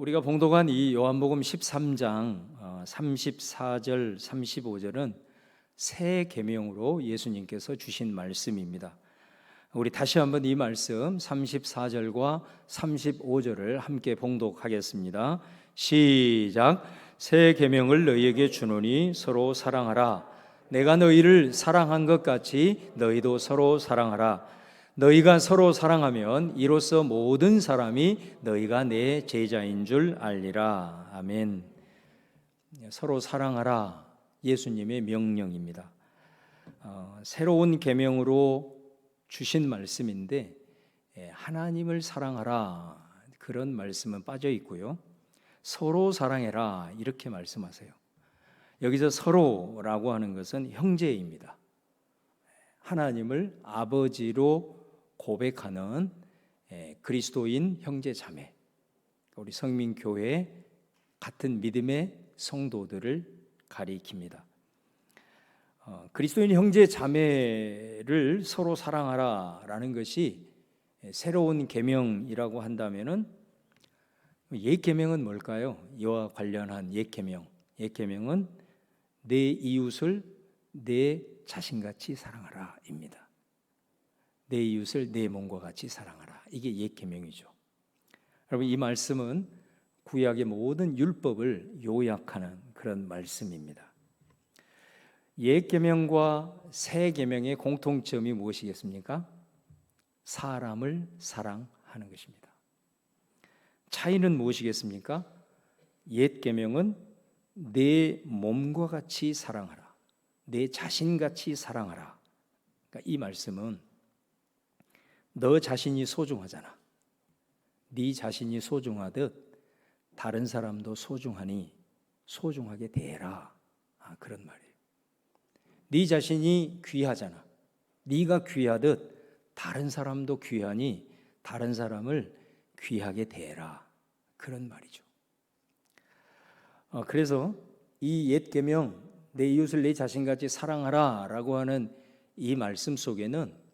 우리가 봉독한 이 요한복음 13장 34절 35절은 새 계명으로 예수님께서 주신 말씀입니다. 우리 다시 한번 이 말씀 34절과 35절을 함께 봉독하겠습니다. 시작. 새 계명을 너희에게 주노니 서로 사랑하라. 내가 너희를 사랑한 것 같이 너희도 서로 사랑하라. 너희가 서로 사랑하면 이로써 모든 사람이 너희가 내 제자인 줄 알리라. 아멘. 서로 사랑하라. 예수님의 명령입니다. 새로운 계명으로 주신 말씀인데 하나님을 사랑하라 그런 말씀은 빠져 있고요. 서로 사랑해라 이렇게 말씀하세요. 여기서 서로라고 하는 것은 형제입니다. 하나님을 아버지로 고백하는 그리스도인 형제 자매, 우리 성민교회 같은 믿음의 성도들을 가리킵니다. 그리스도인 형제 자매를 서로 사랑하라라는 것이 새로운 계명이라고 한다면은 옛 계명은 뭘까요? 이와 관련한 옛 계명. 옛 계명은 내 이웃을 내 자신같이 사랑하라입니다. 내 이웃을 내 몸과 같이 사랑하라. 이게 옛 계명이죠. 여러분, 이 말씀은 구약의 모든 율법을 요약하는 그런 말씀입니다. 옛 계명과 새 계명의 공통점이 무엇이겠습니까? 사람을 사랑하는 것입니다. 차이는 무엇이겠습니까? 옛 계명은 내 몸과 같이 사랑하라. 내 자신같이 사랑하라. 그러니까 이 말씀은 너 자신이 소중하잖아. 네 자신이 소중하듯 다른 사람도 소중하니 소중하게 대해라. 그런 말이에요. 네 자신이 귀하잖아. 네가 귀하듯 다른 사람도 귀하니 다른 사람을 귀하게 대해라. 그런 말이죠. 그래서 이 옛 계명 내 이웃을 내 자신같이 사랑하라 라고 하는 이 말씀 속에는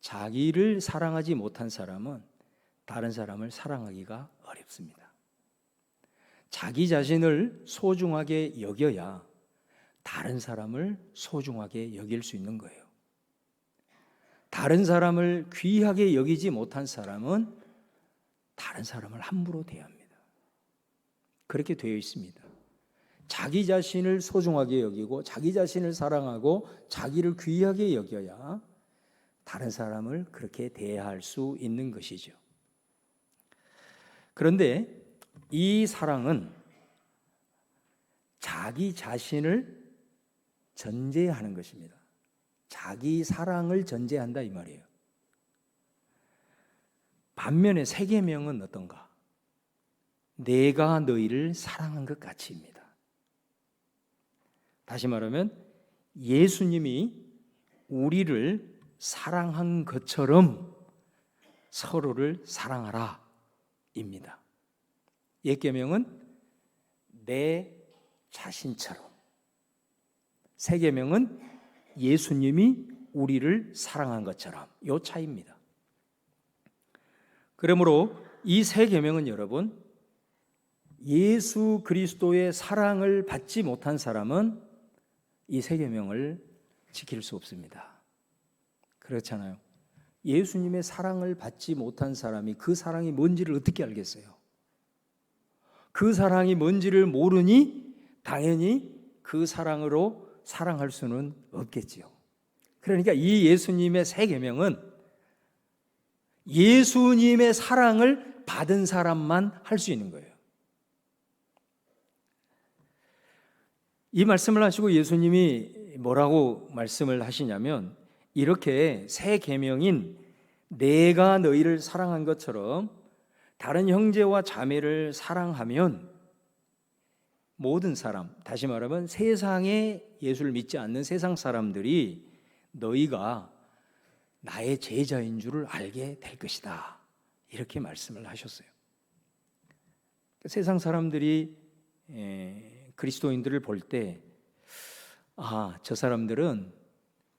자기를 사랑하지 못한 사람은 다른 사람을 사랑하기가 어렵습니다. 자기 자신을 소중하게 여겨야 다른 사람을 소중하게 여길 수 있는 거예요. 다른 사람을 귀하게 여기지 못한 사람은 다른 사람을 함부로 대합니다. 그렇게 되어 있습니다. 자기 자신을 소중하게 여기고 자기 자신을 사랑하고 자기를 귀하게 여겨야 다른 사람을 그렇게 대할 수 있는 것이죠. 그런데 이 사랑은 자기 자신을 전제하는 것입니다. 자기 사랑을 전제한다 이 말이에요. 반면에 새 계명은 어떤가? 내가 너희를 사랑한 것 같이입니다. 다시 말하면 예수님이 우리를 사랑한 것처럼 서로를 사랑하라 입니다. 옛 계명은 내 자신처럼, 새 계명은 예수님이 우리를 사랑한 것처럼, 요 차이입니다. 그러므로 이 새 계명은 여러분, 예수 그리스도의 사랑을 받지 못한 사람은 이 새 계명을 지킬 수 없습니다. 그렇잖아요. 예수님의 사랑을 받지 못한 사람이 그 사랑이 뭔지를 어떻게 알겠어요? 그 사랑이 뭔지를 모르니 당연히 그 사랑으로 사랑할 수는 없겠지요. 그러니까 이 예수님의 새 계명은 예수님의 사랑을 받은 사람만 할 수 있는 거예요. 이 말씀을 하시고 예수님이 뭐라고 말씀을 하시냐면 이렇게 새 계명인 내가 너희를 사랑한 것처럼 다른 형제와 자매를 사랑하면 모든 사람, 다시 말하면 세상에 예수를 믿지 않는 세상 사람들이 너희가 나의 제자인 줄을 알게 될 것이다. 이렇게 말씀을 하셨어요. 세상 사람들이 그리스도인들을 볼 때 저 사람들은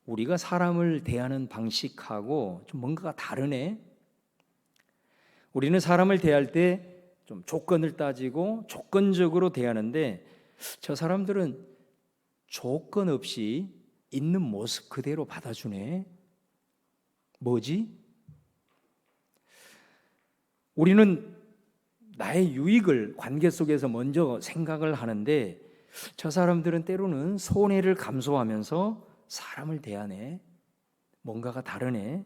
우리가 사람을 대하는 방식하고 좀 뭔가가 다르네. 우리는 사람을 대할 때 좀 조건을 따지고 조건적으로 대하는데 저 사람들은 조건 없이 있는 모습 그대로 받아주네. 뭐지? 우리는 나의 유익을 관계 속에서 먼저 생각을 하는데 저 사람들은 때로는 손해를 감수하면서 사람을 대하네. 뭔가가 다르네.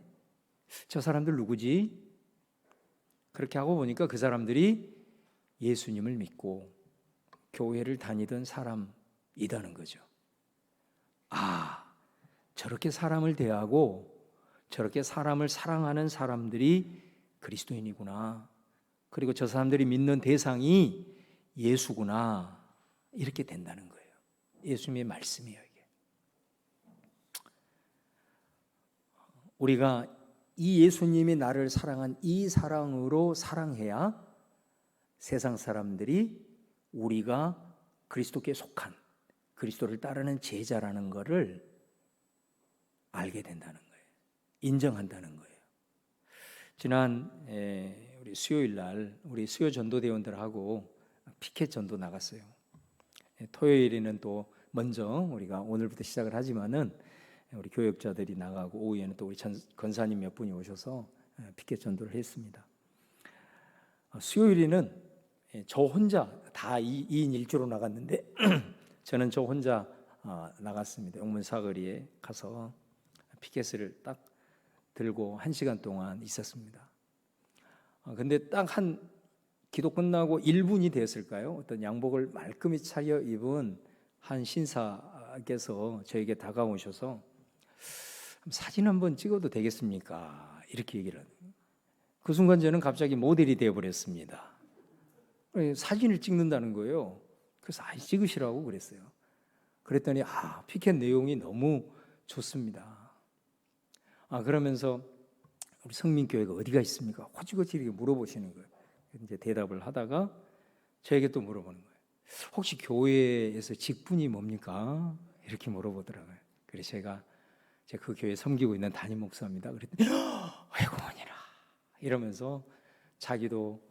저 사람들 누구지? 그렇게 하고 보니까 그 사람들이 예수님을 믿고 교회를 다니던 사람이라는 거죠. 아, 저렇게 사람을 대하고 저렇게 사람을 사랑하는 사람들이 그리스도인이구나. 그리고 저 사람들이 믿는 대상이 예수구나. 이렇게 된다는 거예요. 예수님의 말씀이에요, 이게. 우리가 이 예수님이 나를 사랑한 이 사랑으로 사랑해야 세상 사람들이 우리가 그리스도께 속한 그리스도를 따르는 제자라는 것을 알게 된다는 거예요. 인정한다는 거예요. 지난 우리 수요일 날 우리 수요 전도대원들하고 피켓 전도 나갔어요. 토요일에는 또 먼저 우리가 오늘부터 시작을 하지만은 우리 교역자들이 나가고 오후에는 또 우리 권사님 몇 분이 오셔서 피켓 전도를 했습니다. 수요일에는 저 혼자 다 2인 1조로 나갔는데 저는 저 혼자 나갔습니다. 영문 사거리에 가서 피켓을 딱 들고 1시간 동안 있었습니다. 근데 딱 한 기도 끝나고 1분이 됐을까요? 어떤 양복을 말끔히 차려 입은 한 신사께서 저에게 다가오셔서 사진 한번 찍어도 되겠습니까? 이렇게 얘기를 하는 거예요. 그 순간 저는 갑자기 모델이 되어버렸습니다. 사진을 찍는다는 거예요. 그래서 찍으시라고 그랬어요. 그랬더니 피켓 내용이 너무 좋습니다. 그러면서 우리 성민교회가 어디가 있습니까? 호지거지 이렇게 물어보시는 거예요. 이제 대답을 하다가 저에게 또 물어보는 거예요. 혹시 교회에서 직분이 뭡니까? 이렇게 물어보더라고요. 그래서 제가 그 교회 섬기고 있는 담임 목사입니다. 그랬더니 아이고 어머니라 이러면서 자기도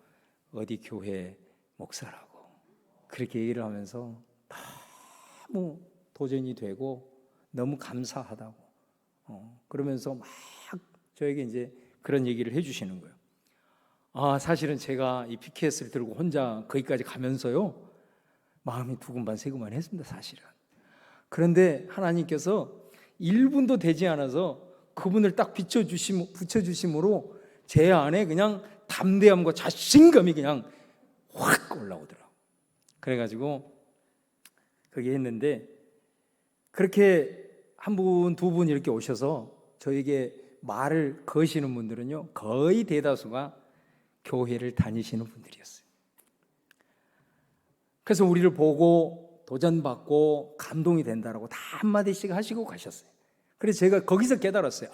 어디 교회 목사라고 그렇게 얘기를 하면서 너무 도전이 되고 너무 감사하다고 그러면서 막 저에게 이제 그런 얘기를 해주시는 거예요. 사실은 제가 이 피켓을 들고 혼자 거기까지 가면서요 마음이 두근반 세근반 했습니다. 사실은. 그런데 하나님께서 1분도 되지 않아서 그분을 딱 붙여주심으로 제 안에 그냥 담대함과 자신감이 그냥 확 올라오더라고요. 그래가지고 그게 했는데 그렇게 한 분, 두 분 이렇게 오셔서 저에게 말을 거시는 분들은요 거의 대다수가 교회를 다니시는 분들이었어요. 그래서 우리를 보고 도전받고 감동이 된다라고 다 한마디씩 하시고 가셨어요. 그래서 제가 거기서 깨달았어요.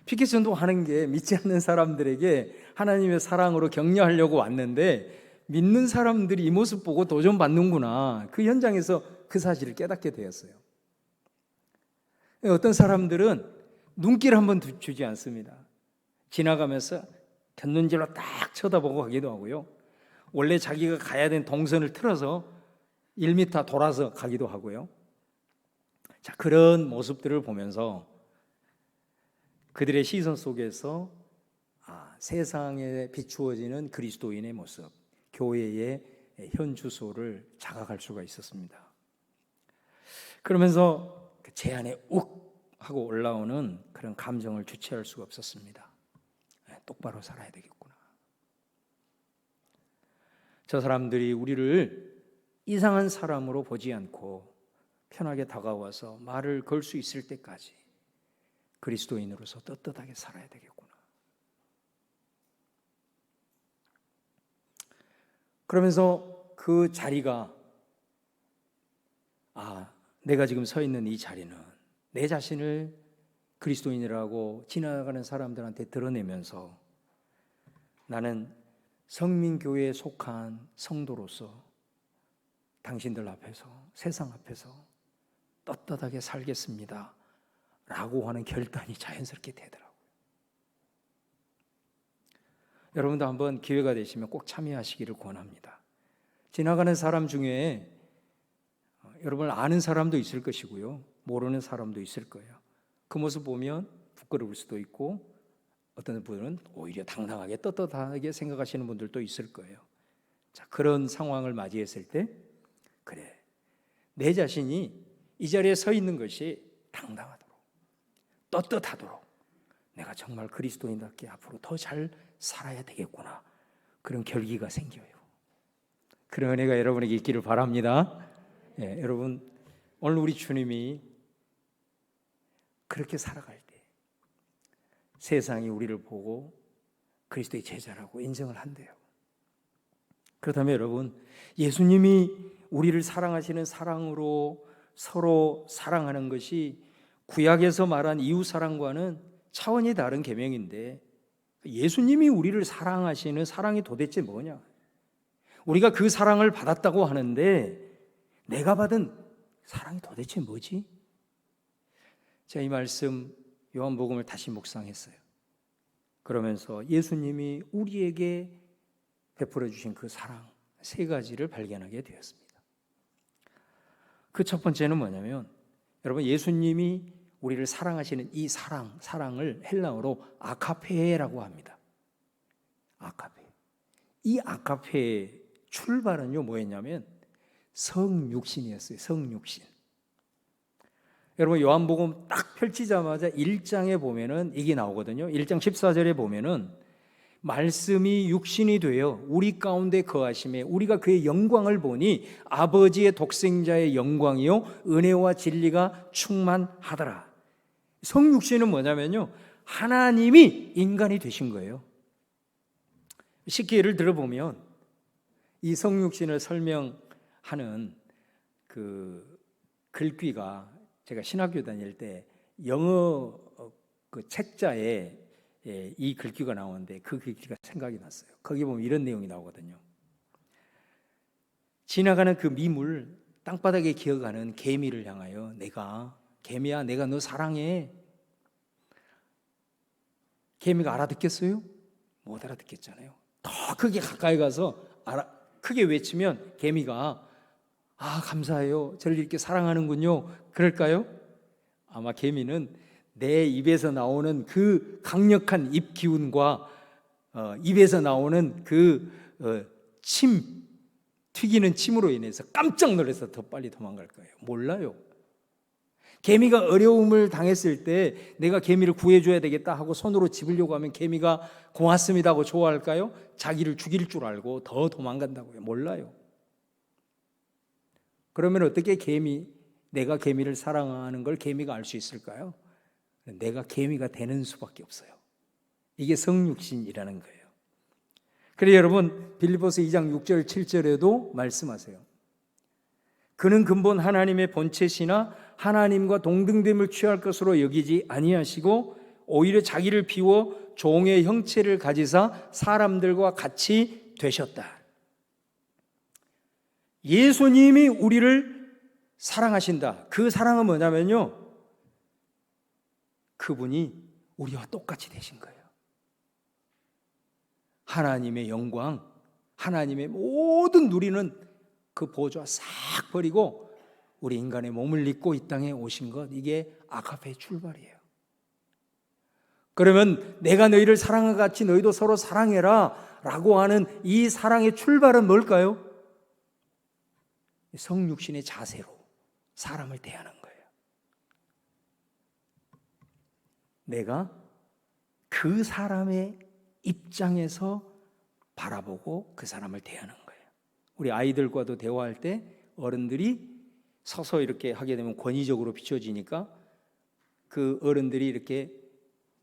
피켓 전도하는 게 믿지 않는 사람들에게 하나님의 사랑으로 격려하려고 왔는데 믿는 사람들이 이 모습 보고 도전받는구나. 그 현장에서 그 사실을 깨닫게 되었어요. 어떤 사람들은 눈길 한번 주지 않습니다. 지나가면서 곁눈질로 딱 쳐다보고 가기도 하고요. 원래 자기가 가야 되는 동선을 틀어서 1m 돌아서 가기도 하고요. 자, 그런 모습들을 보면서 그들의 시선 속에서 세상에 비추어지는 그리스도인의 모습, 교회의 현 주소를 자각할 수가 있었습니다. 그러면서 제 안에 욱 하고 올라오는 그런 감정을 주체할 수가 없었습니다. 똑바로 살아야 되겠구나. 저 사람들이 우리를 이상한 사람으로 보지 않고 편하게 다가와서 말을 걸 수 있을 때까지 그리스도인으로서 떳떳하게 살아야 되겠구나. 그러면서 그 자리가 내가 지금 서 있는 이 자리는 내 자신을 그리스도인이라고 지나가는 사람들한테 드러내면서 나는 성민교회에 속한 성도로서 당신들 앞에서 세상 앞에서 떳떳하게 살겠습니다 라고 하는 결단이 자연스럽게 되더라고요. 여러분도 한번 기회가 되시면 꼭 참여하시기를 권합니다. 지나가는 사람 중에 여러분을 아는 사람도 있을 것이고요, 모르는 사람도 있을 거예요. 그 모습 보면 부끄러울 수도 있고, 어떤 분은 오히려 당당하게 떳떳하게 생각하시는 분들도 있을 거예요. 자, 그런 상황을 맞이했을 때, 그래, 내 자신이 이 자리에 서 있는 것이 당당하도록, 떳떳하도록, 내가 정말 그리스도인답게 앞으로 더 잘 살아야 되겠구나, 그런 결기가 생겨요. 그런 은혜가 여러분에게 있기를 바랍니다. 예, 여러분, 오늘 우리 주님이 그렇게 살아갈 때 세상이 우리를 보고 그리스도의 제자라고 인정을 한대요. 그렇다면 여러분, 예수님이 우리를 사랑하시는 사랑으로 서로 사랑하는 것이 구약에서 말한 이웃사랑과는 차원이 다른 계명인데, 예수님이 우리를 사랑하시는 사랑이 도대체 뭐냐? 우리가 그 사랑을 받았다고 하는데 내가 받은 사랑이 도대체 뭐지? 제가 이 말씀 요한복음을 다시 묵상했어요. 그러면서 예수님이 우리에게 베풀어 주신 그 사랑 세 가지를 발견하게 되었습니다. 그 첫 번째는 뭐냐면, 여러분, 예수님이 우리를 사랑하시는 이 사랑을 헬라어로 아카페라고 합니다. 아카페. 이 아카페의 출발은요 뭐였냐면 성육신이었어요. 성육신. 여러분, 요한복음 딱 펼치자마자 1장에 보면은 이게 나오거든요. 1장 14절에 보면은 말씀이 육신이 되어 우리 가운데 거하심에 우리가 그의 영광을 보니 아버지의 독생자의 영광이요 은혜와 진리가 충만하더라. 성육신은 뭐냐면요, 하나님이 인간이 되신 거예요. 쉽게 예를 들어보면 이 성육신을 설명하는 그 글귀가, 제가 신학교 다닐 때 영어 그 책자에 이 글귀가 나오는데 그 글귀가 생각이 났어요. 거기 보면 이런 내용이 나오거든요. 지나가는 그 미물, 땅바닥에 기어가는 개미를 향하여 내가, 개미야 내가 너 사랑해. 개미가 알아듣겠어요? 못 알아듣겠잖아요. 더 크게 가까이 가서 크게 외치면 개미가 아 감사해요, 저를 이렇게 사랑하는군요, 그럴까요? 아마 개미는 내 입에서 나오는 그 강력한 입 기운과 입에서 나오는 그 튀기는 침으로 인해서 깜짝 놀라서 더 빨리 도망갈 거예요. 몰라요. 개미가 어려움을 당했을 때 내가 개미를 구해줘야 되겠다 하고 손으로 집으려고 하면 개미가 고맙습니다 하고 좋아할까요? 자기를 죽일 줄 알고 더 도망간다고요. 몰라요. 그러면 어떻게 내가 개미를 사랑하는 걸 개미가 알 수 있을까요? 내가 개미가 되는 수밖에 없어요. 이게 성육신이라는 거예요. 그래 여러분, 빌립보서 2장 6절 7절에도 말씀하세요. 그는 근본 하나님의 본체시나 하나님과 동등됨을 취할 것으로 여기지 아니하시고 오히려 자기를 비워 종의 형체를 가지사 사람들과 같이 되셨다. 예수님이 우리를 사랑하신다. 그 사랑은 뭐냐면요, 그분이 우리와 똑같이 되신 거예요. 하나님의 영광, 하나님의 모든 누리는 그 보좌 싹 버리고 우리 인간의 몸을 입고 이 땅에 오신 것, 이게 아가페의 출발이에요. 그러면 내가 너희를 사랑한 같이 너희도 서로 사랑해라 라고 하는 이 사랑의 출발은 뭘까요? 성육신의 자세로 사람을 대하는 거예요. 내가 그 사람의 입장에서 바라보고 그 사람을 대하는 거예요. 우리 아이들과도 대화할 때 어른들이 서서 이렇게 하게 되면 권위적으로 비춰지니까 그 어른들이 이렇게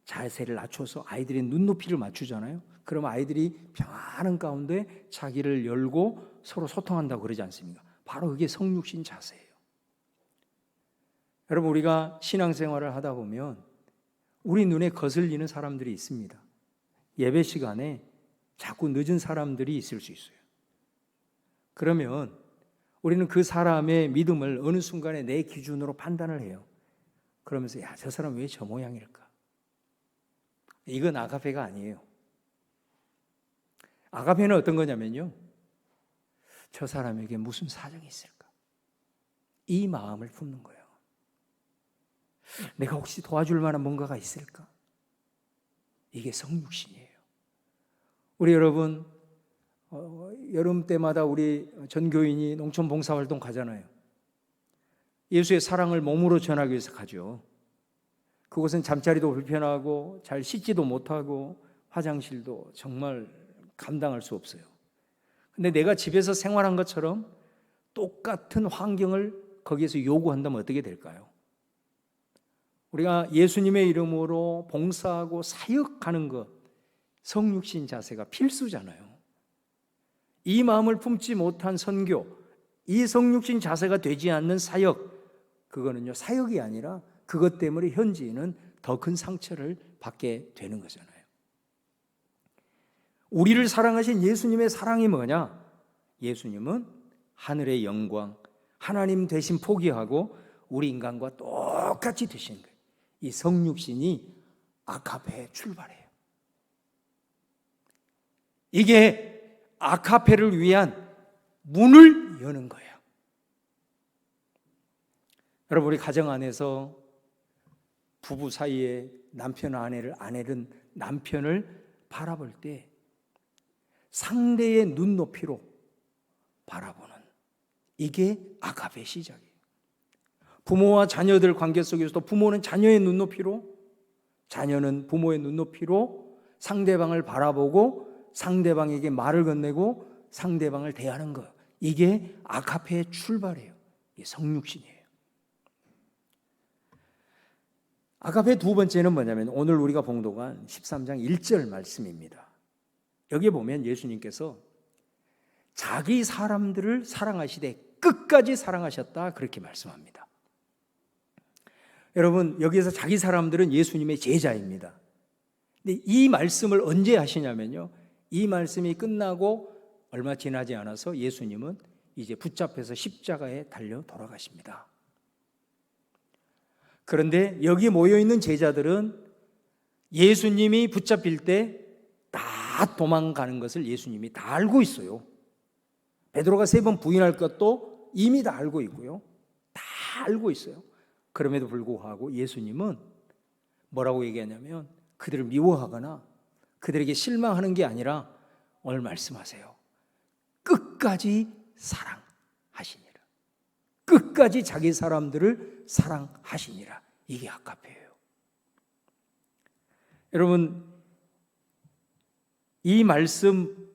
자세를 낮춰서 아이들의 눈높이를 맞추잖아요. 그럼 아이들이 평안한 가운데 자기를 열고 서로 소통한다고 그러지 않습니까? 바로 그게 성육신 자세예요. 여러분, 우리가 신앙생활을 하다 보면 우리 눈에 거슬리는 사람들이 있습니다. 예배 시간에 자꾸 늦은 사람들이 있을 수 있어요. 그러면 우리는 그 사람의 믿음을 어느 순간에 내 기준으로 판단을 해요. 그러면서 야, 저 사람 왜 저 모양일까? 이건 아가페가 아니에요. 아가페는 어떤 거냐면요, 저 사람에게 무슨 사정이 있을까? 이 마음을 품는 거예요. 내가 혹시 도와줄 만한 뭔가가 있을까? 이게 성육신이에요. 우리 여러분, 여름 때마다 우리 전교인이 농촌 봉사활동 가잖아요. 예수의 사랑을 몸으로 전하기 위해서 가죠. 그곳은 잠자리도 불편하고 잘 씻지도 못하고 화장실도 정말 감당할 수 없어요. 근데 내가 집에서 생활한 것처럼 똑같은 환경을 거기에서 요구한다면 어떻게 될까요? 우리가 예수님의 이름으로 봉사하고 사역하는 것, 성육신 자세가 필수잖아요. 이 마음을 품지 못한 선교, 이 성육신 자세가 되지 않는 사역, 그거는요, 사역이 아니라 그것 때문에 현지인은 더 큰 상처를 받게 되는 거잖아요. 우리를 사랑하신 예수님의 사랑이 뭐냐? 예수님은 하늘의 영광, 하나님 대신 포기하고 우리 인간과 똑같이 되신 거예요. 이 성육신이 아가페의 출발이에요. 이게 아가페를 위한 문을 여는 거예요. 여러분, 우리 가정 안에서 부부 사이에 남편 아내는 남편을 바라볼 때 상대의 눈높이로 바라보는, 이게 아가페의 시작이에요. 부모와 자녀들 관계 속에서도 부모는 자녀의 눈높이로, 자녀는 부모의 눈높이로 상대방을 바라보고 상대방에게 말을 건네고 상대방을 대하는 것, 이게 아가페의 출발이에요. 이게 성육신이에요. 아가페 두 번째는 뭐냐면 오늘 우리가 봉독한 13장 1절 말씀입니다. 여기 보면 예수님께서 자기 사람들을 사랑하시되 끝까지 사랑하셨다, 그렇게 말씀합니다. 여러분, 여기에서 자기 사람들은 예수님의 제자입니다. 근데 이 말씀을 언제 하시냐면요, 이 말씀이 끝나고 얼마 지나지 않아서 예수님은 이제 붙잡혀서 십자가에 달려 돌아가십니다. 그런데 여기 모여있는 제자들은 예수님이 붙잡힐 때 다 도망가는 것을 예수님이 다 알고 있어요. 베드로가 3번 부인할 것도 이미 다 알고 있고요. 다 알고 있어요. 그럼에도 불구하고 예수님은 뭐라고 얘기하냐면 그들을 미워하거나 그들에게 실망하는 게 아니라 오늘 말씀하세요. 끝까지 사랑하시니라. 끝까지 자기 사람들을 사랑하시니라. 이게 아가페예요. 여러분, 이 말씀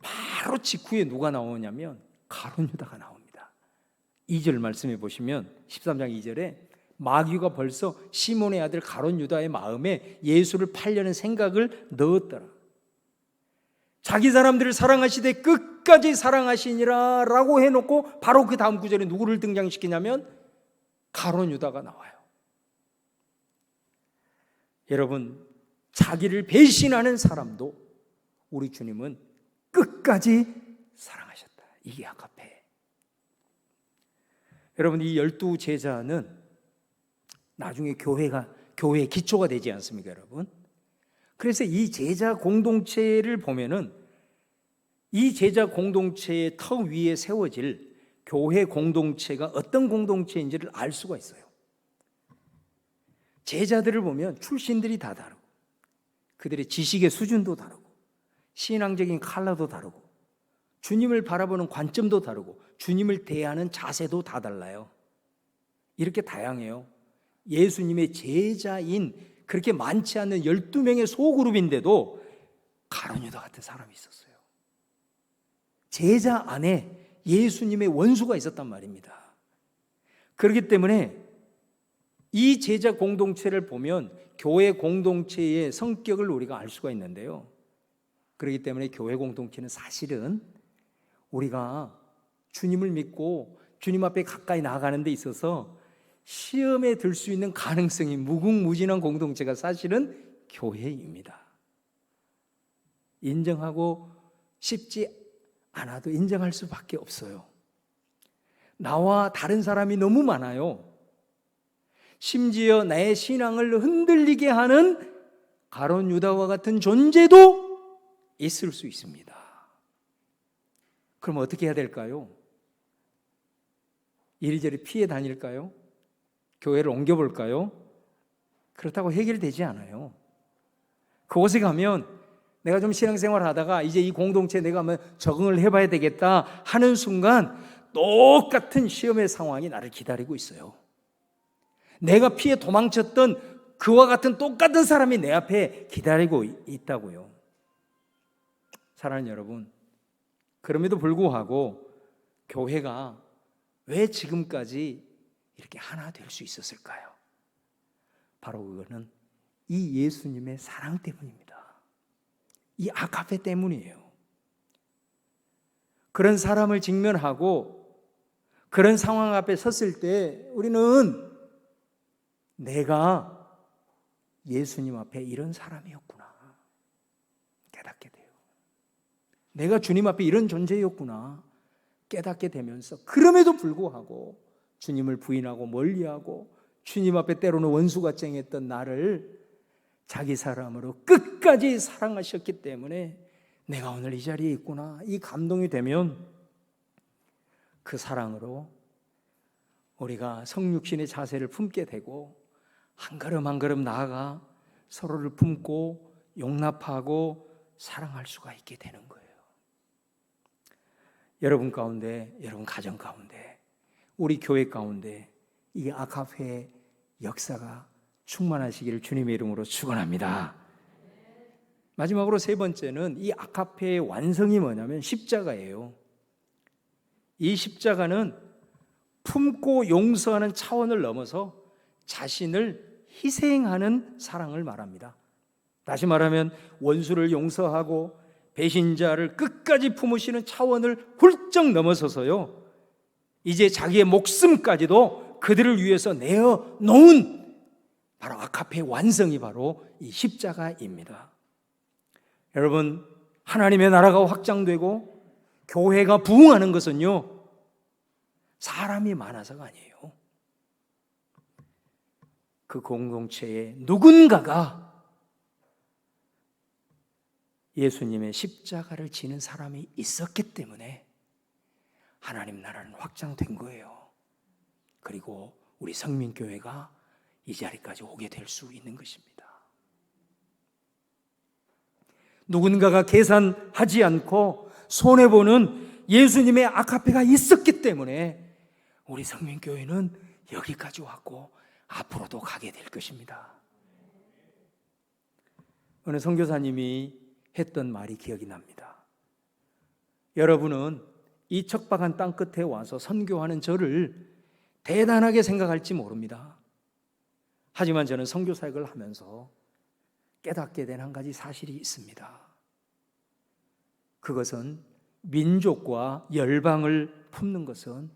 바로 직후에 누가 나오냐면 가룟 유다가 나옵니다. 2절 말씀해 보시면 13장 2절에 마귀가 벌써 시몬의 아들 가룟 유다의 마음에 예수를 팔려는 생각을 넣었더라. 자기 사람들을 사랑하시되 끝까지 사랑하시니라 라고 해놓고 바로 그 다음 구절에 누구를 등장시키냐면 가룟 유다가 나와요. 여러분, 자기를 배신하는 사람도 우리 주님은 끝까지 사랑하셨다. 이게 아가페. 여러분, 이 12제자는 나중에 교회의 기초가 되지 않습니까, 여러분? 그래서 이 제자 공동체를 보면은 이 제자 공동체의 턱 위에 세워질 교회 공동체가 어떤 공동체인지를 알 수가 있어요. 제자들을 보면 출신들이 다 다르고 그들의 지식의 수준도 다르고 신앙적인 컬러도 다르고 주님을 바라보는 관점도 다르고 주님을 대하는 자세도 다 달라요. 이렇게 다양해요. 예수님의 제자인 그렇게 많지 않는 12명의 소그룹인데도 가룟 유다 같은 사람이 있었어요. 제자 안에 예수님의 원수가 있었단 말입니다. 그렇기 때문에 이 제자 공동체를 보면 교회 공동체의 성격을 우리가 알 수가 있는데요. 그렇기 때문에 교회 공동체는 사실은 우리가 주님을 믿고 주님 앞에 가까이 나아가는 데 있어서 시험에 들 수 있는 가능성이 무궁무진한 공동체가 사실은 교회입니다. 인정하고 싶지 않아도 인정할 수밖에 없어요. 나와 다른 사람이 너무 많아요. 심지어 나의 신앙을 흔들리게 하는 가룟 유다와 같은 존재도 있을 수 있습니다. 그럼 어떻게 해야 될까요? 이리저리 피해 다닐까요? 교회를 옮겨볼까요? 그렇다고 해결되지 않아요. 그곳에 가면 내가 좀 신앙생활 하다가 이제 이 공동체에 내가 한번 적응을 해봐야 되겠다 하는 순간 똑같은 시험의 상황이 나를 기다리고 있어요. 내가 피해 도망쳤던 그와 같은 똑같은 사람이 내 앞에 기다리고 있다고요. 사랑하는 여러분, 그럼에도 불구하고 교회가 왜 지금까지 이렇게 하나 될 수 있었을까요? 바로 그거는 이 예수님의 사랑 때문입니다. 이 아가페 때문이에요. 그런 사람을 직면하고 그런 상황 앞에 섰을 때 우리는 내가 예수님 앞에 이런 사람이었구나 깨닫게 돼요. 내가 주님 앞에 이런 존재였구나 깨닫게 되면서 그럼에도 불구하고 주님을 부인하고 멀리하고 주님 앞에 때로는 원수가 쟁했던 나를 자기 사람으로 끝까지 사랑하셨기 때문에 내가 오늘 이 자리에 있구나 이 감동이 되면 그 사랑으로 우리가 성육신의 자세를 품게 되고 한 걸음 한 걸음 나아가 서로를 품고 용납하고 사랑할 수가 있게 되는 거예요. 여러분 가운데, 여러분 가정 가운데, 우리 교회 가운데 이 아가페의 역사가 충만하시기를 주님의 이름으로 축원합니다. 마지막으로 세 번째는 이 아가페의 완성이 뭐냐면 십자가예요. 이 십자가는 품고 용서하는 차원을 넘어서 자신을 희생하는 사랑을 말합니다. 다시 말하면 원수를 용서하고 배신자를 끝까지 품으시는 차원을 훌쩍 넘어서서요, 이제 자기의 목숨까지도 그들을 위해서 내어 놓은 바로 아가페의 완성이 바로 이 십자가입니다. 여러분, 하나님의 나라가 확장되고 교회가 부흥하는 것은요, 사람이 많아서가 아니에요. 그 공동체에 누군가가 예수님의 십자가를 지는 사람이 있었기 때문에 하나님 나라는 확장된 거예요. 그리고 우리 성민교회가 이 자리까지 오게 될 수 있는 것입니다. 누군가가 계산하지 않고 손해보는 예수님의 아가페가 있었기 때문에 우리 성민교회는 여기까지 왔고 앞으로도 가게 될 것입니다. 어느 선교사님이 했던 말이 기억이 납니다. 여러분은 이 척박한 땅 끝에 와서 선교하는 저를 대단하게 생각할지 모릅니다. 하지만 저는 선교 사역을 하면서 깨닫게 된 한 가지 사실이 있습니다. 그것은 민족과 열방을 품는 것은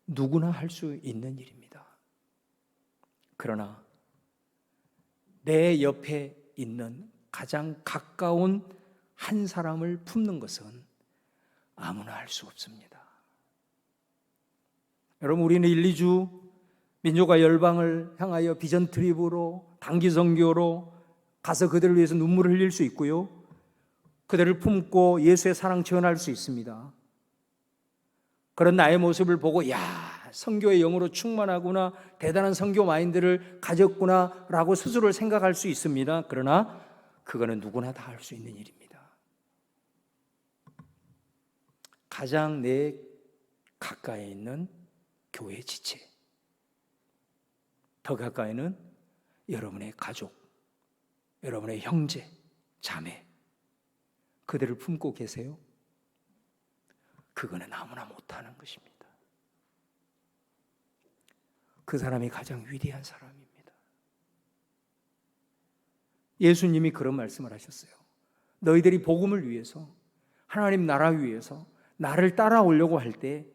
누구나 할 수 있는 일입니다. 그러나 내 옆에 있는 가장 가까운 한 사람을 품는 것은 아무나 할 수 없습니다. 여러분, 우리는 1, 2주 민족과 열방을 향하여 비전 트립으로 단기 선교로 가서 그들을 위해서 눈물을 흘릴 수 있고요, 그들을 품고 예수의 사랑 전할 수 있습니다. 그런 나의 모습을 보고 야, 선교의 영으로 충만하구나, 대단한 선교 마인드를 가졌구나 라고 스스로를 생각할 수 있습니다. 그러나 그거는 누구나 다 할 수 있는 일입니다. 가장 내 가까이 있는 교회 지체, 더 가까이는 여러분의 가족, 여러분의 형제, 자매, 그들을 품고 계세요? 그거는 아무나 못하는 것입니다. 그 사람이 가장 위대한 사람입니다. 예수님이 그런 말씀을 하셨어요. 너희들이 복음을 위해서, 하나님 나라 위해서 나를 따라오려고 할 때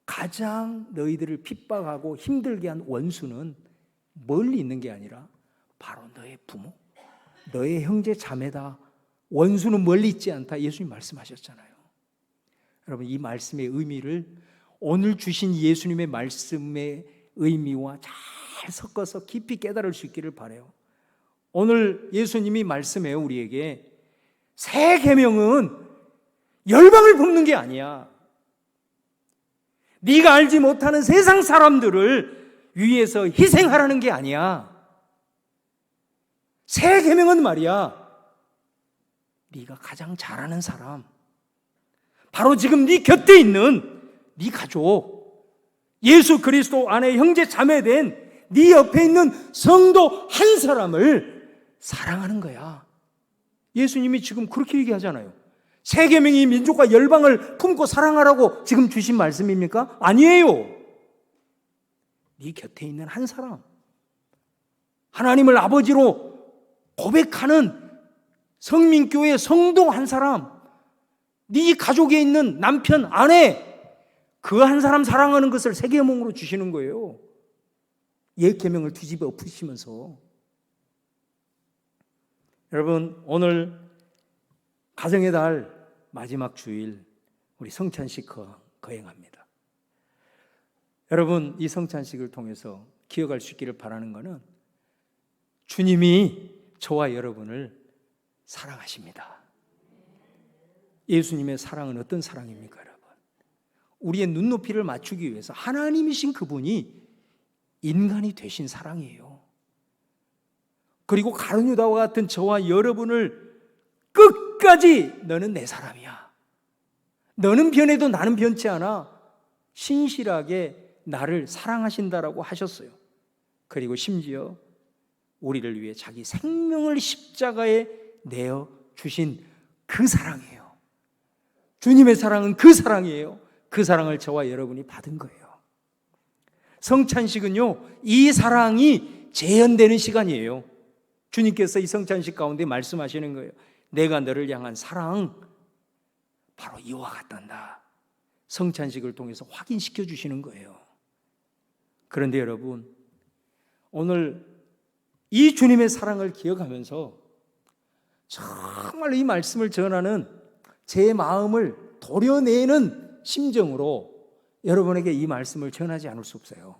가장 너희들을 핍박하고 힘들게 한 원수는 멀리 있는 게 아니라 바로 너의 부모, 너의 형제 자매다. 원수는 멀리 있지 않다. 예수님 말씀하셨잖아요. 여러분, 이 말씀의 의미를 오늘 주신 예수님의 말씀의 의미와 잘 섞어서 깊이 깨달을 수 있기를 바라요. 오늘 예수님이 말씀해요. 우리에게 새 계명은 열방을 볶는 게 아니야. 네가 알지 못하는 세상 사람들을 위해서 희생하라는 게 아니야. 새 계명은 말이야, 네가 가장 잘하는 사람, 바로 지금 네 곁에 있는 네 가족, 예수 그리스도 안에 형제 자매된 네 옆에 있는 성도 한 사람을 사랑하는 거야. 예수님이 지금 그렇게 얘기하잖아요. 새 계명이 민족과 열방을 품고 사랑하라고 지금 주신 말씀입니까? 아니에요. 네 곁에 있는 한 사람, 하나님을 아버지로 고백하는 성민교회 성도 한 사람, 네 가족에 있는 남편, 아내, 그 한 사람 사랑하는 것을 새 계명으로 주시는 거예요. 옛 계명을 뒤집어 엎으시면서. 여러분, 오늘 가정의 달 마지막 주일 우리 성찬식 거행합니다. 여러분, 이 성찬식을 통해서 기억할 수 있기를 바라는 것은 주님이 저와 여러분을 사랑하십니다. 예수님의 사랑은 어떤 사랑입니까, 여러분? 우리의 눈높이를 맞추기 위해서 하나님이신 그분이 인간이 되신 사랑이에요. 그리고 가룟 유다와 같은 저와 여러분을 끝까지 너는 내 사람이야, 너는 변해도 나는 변치 않아, 신실하게 나를 사랑하신다라고 하셨어요. 그리고 심지어 우리를 위해 자기 생명을 십자가에 내어 주신 그 사랑이에요. 주님의 사랑은 그 사랑이에요. 그 사랑을 저와 여러분이 받은 거예요. 성찬식은요, 이 사랑이 재현되는 시간이에요. 주님께서 이 성찬식 가운데 말씀하시는 거예요. 내가 너를 향한 사랑 바로 이와 같단다. 성찬식을 통해서 확인시켜 주시는 거예요. 그런데 여러분, 오늘 이 주님의 사랑을 기억하면서 정말 이 말씀을 전하는 제 마음을 도려내는 심정으로 여러분에게 이 말씀을 전하지 않을 수 없어요.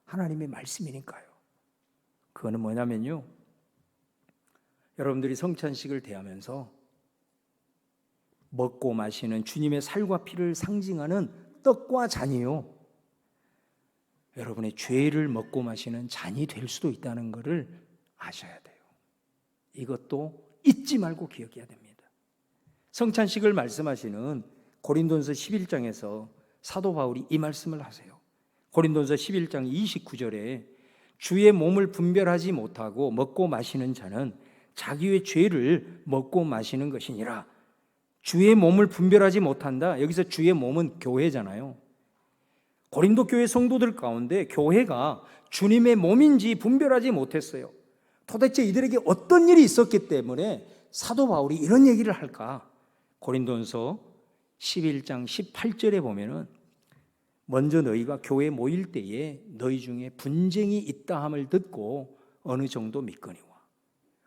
하나님의 말씀이니까요. 그거는 뭐냐면요, 여러분들이 성찬식을 대하면서 먹고 마시는 주님의 살과 피를 상징하는 떡과 잔이요, 여러분의 죄를 먹고 마시는 잔이 될 수도 있다는 것을 아셔야 돼요. 이것도 잊지 말고 기억해야 됩니다. 성찬식을 말씀하시는 고린도전서 11장에서 사도 바울이 이 말씀을 하세요. 고린도전서 11장 29절에 주의 몸을 분별하지 못하고 먹고 마시는 자는 자기의 죄를 먹고 마시는 것이니라. 주의 몸을 분별하지 못한다. 여기서 주의 몸은 교회잖아요. 고린도 교회 성도들 가운데 교회가 주님의 몸인지 분별하지 못했어요. 도대체 이들에게 어떤 일이 있었기 때문에 사도 바울이 이런 얘기를 할까? 고린도전서 11장 18절에 보면은 먼저 너희가 교회에 모일 때에 너희 중에 분쟁이 있다 함을 듣고 어느 정도 믿거니와.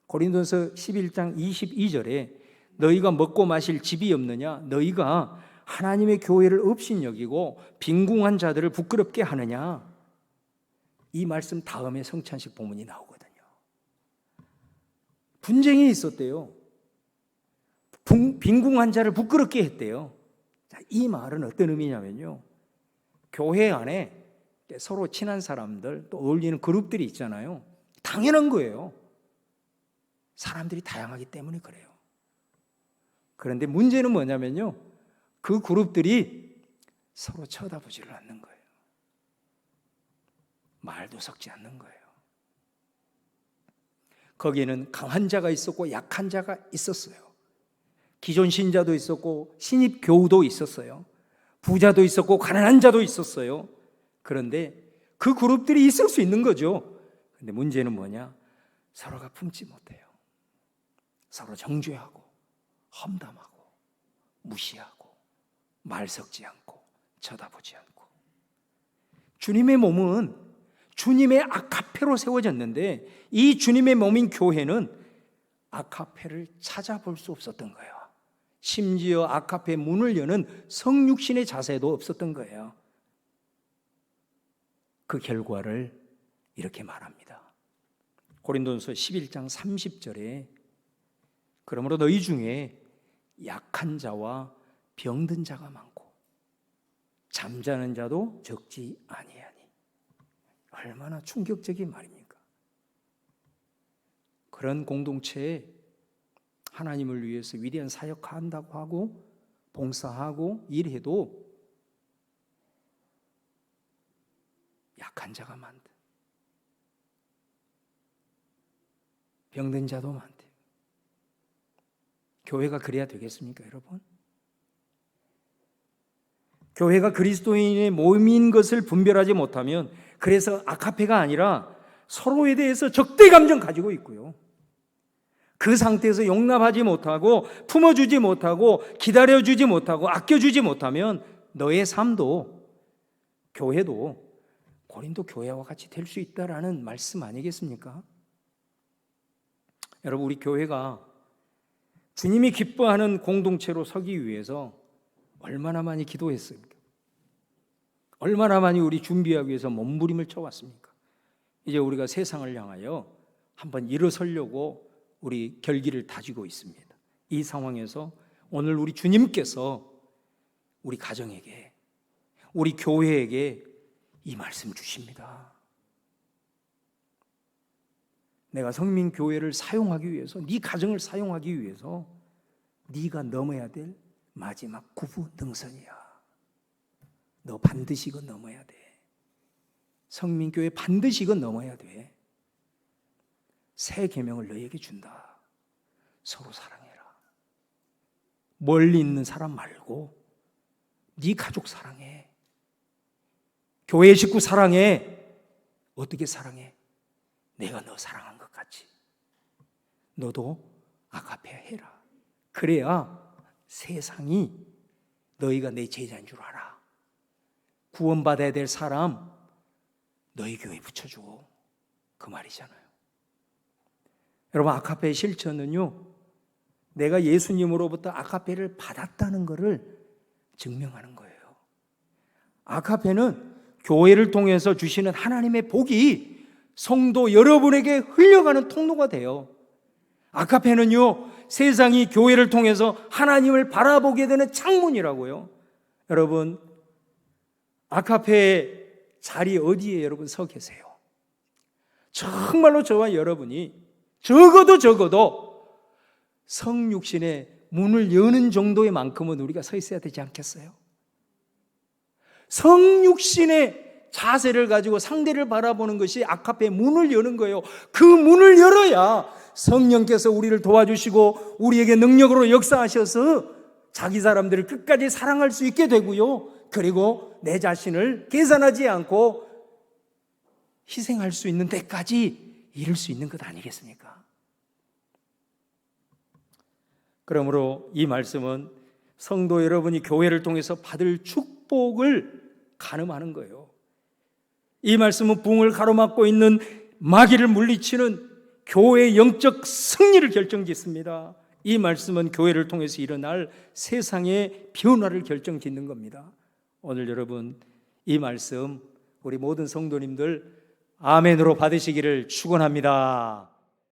고린도전서 11장 22절에 너희가 먹고 마실 집이 없느냐? 너희가 하나님의 교회를 업신여기고 빈궁한 자들을 부끄럽게 하느냐? 이 말씀 다음에 성찬식 본문이 나오거든요. 분쟁이 있었대요. 빈궁한 자를 부끄럽게 했대요. 자, 이 말은 어떤 의미냐면요, 교회 안에 서로 친한 사람들, 또 어울리는 그룹들이 있잖아요. 당연한 거예요. 사람들이 다양하기 때문에 그래요. 그런데 문제는 뭐냐면요, 그 그룹들이 서로 쳐다보지를 않는 거예요. 말도 섞지 않는 거예요. 거기에는 강한 자가 있었고 약한 자가 있었어요. 기존 신자도 있었고 신입 교우도 있었어요. 부자도 있었고 가난한 자도 있었어요. 그런데 그 그룹들이 있을 수 있는 거죠. 근데 문제는 뭐냐? 서로가 품지 못해요. 서로 정죄하고 험담하고 무시하고 말 섞지 않고 쳐다보지 않고. 주님의 몸은 주님의 아카페로 세워졌는데 이 주님의 몸인 교회는 아카페를 찾아볼 수 없었던 거예요. 심지어 아카페 문을 여는 성육신의 자세도 없었던 거예요. 그 결과를 이렇게 말합니다. 고린도전서 11장 30절에 그러므로 너희 중에 약한 자와 병든 자가 많고 잠자는 자도 적지 아니하니. 얼마나 충격적인 말입니까? 그런 공동체에 하나님을 위해서 위대한 사역한다고 하고 봉사하고 일해도 약한 자가 많대. 병든 자도 많대. 교회가 그래야 되겠습니까, 여러분? 교회가 그리스도인의 몸인 것을 분별하지 못하면, 그래서 아카페가 아니라 서로에 대해서 적대 감정 가지고 있고요. 그 상태에서 용납하지 못하고 품어주지 못하고 기다려주지 못하고 아껴주지 못하면 너의 삶도 교회도 고린도 교회와 같이 될 수 있다라는 말씀 아니겠습니까? 여러분, 우리 교회가 주님이 기뻐하는 공동체로 서기 위해서 얼마나 많이 기도했습니까? 얼마나 많이 우리 준비하기 위해서 몸부림을 쳐왔습니까? 이제 우리가 세상을 향하여 한번 일어서려고 우리 결기를 다지고 있습니다. 이 상황에서 오늘 우리 주님께서 우리 가정에게, 우리 교회에게 이 말씀 주십니다. 내가 성민교회를 사용하기 위해서, 네 가정을 사용하기 위해서 네가 넘어야 될 마지막 구부능선이야. 너 반드시 이거 넘어야 돼. 성민교회 반드시 이거 넘어야 돼. 새 계명을 너에게 준다. 서로 사랑해라. 멀리 있는 사람 말고 네 가족 사랑해. 교회 식구 사랑해. 어떻게 사랑해? 내가 너 사랑한 것 같이 너도 아가페 해라. 그래야 세상이 너희가 내 제자인 줄 알아. 구원받아야 될 사람 너희 교회에 붙여주고, 그 말이잖아요. 여러분, 아카페의 실천은요, 내가 예수님으로부터 아카페를 받았다는 것을 증명하는 거예요. 아카페는 교회를 통해서 주시는 하나님의 복이 성도 여러분에게 흘려가는 통로가 돼요. 아카페는요, 세상이 교회를 통해서 하나님을 바라보게 되는 창문이라고요. 여러분, 아카페의 자리 어디에 여러분 서 계세요? 정말로 저와 여러분이 적어도 성육신의 문을 여는 정도의 만큼은 우리가 서 있어야 되지 않겠어요? 성육신의 자세를 가지고 상대를 바라보는 것이 아카페의 문을 여는 거예요. 그 문을 열어야 성령께서 우리를 도와주시고 우리에게 능력으로 역사하셔서 자기 사람들을 끝까지 사랑할 수 있게 되고요. 그리고 내 자신을 계산하지 않고 희생할 수 있는 데까지 이룰 수 있는 것 아니겠습니까? 그러므로 이 말씀은 성도 여러분이 교회를 통해서 받을 축복을 가늠하는 거예요. 이 말씀은 붕을 가로막고 있는 마귀를 물리치는 교회의 영적 승리를 결정짓습니다. 이 말씀은 교회를 통해서 일어날 세상의 변화를 결정짓는 겁니다. 오늘 여러분, 이 말씀 우리 모든 성도님들 아멘으로 받으시기를 축원합니다.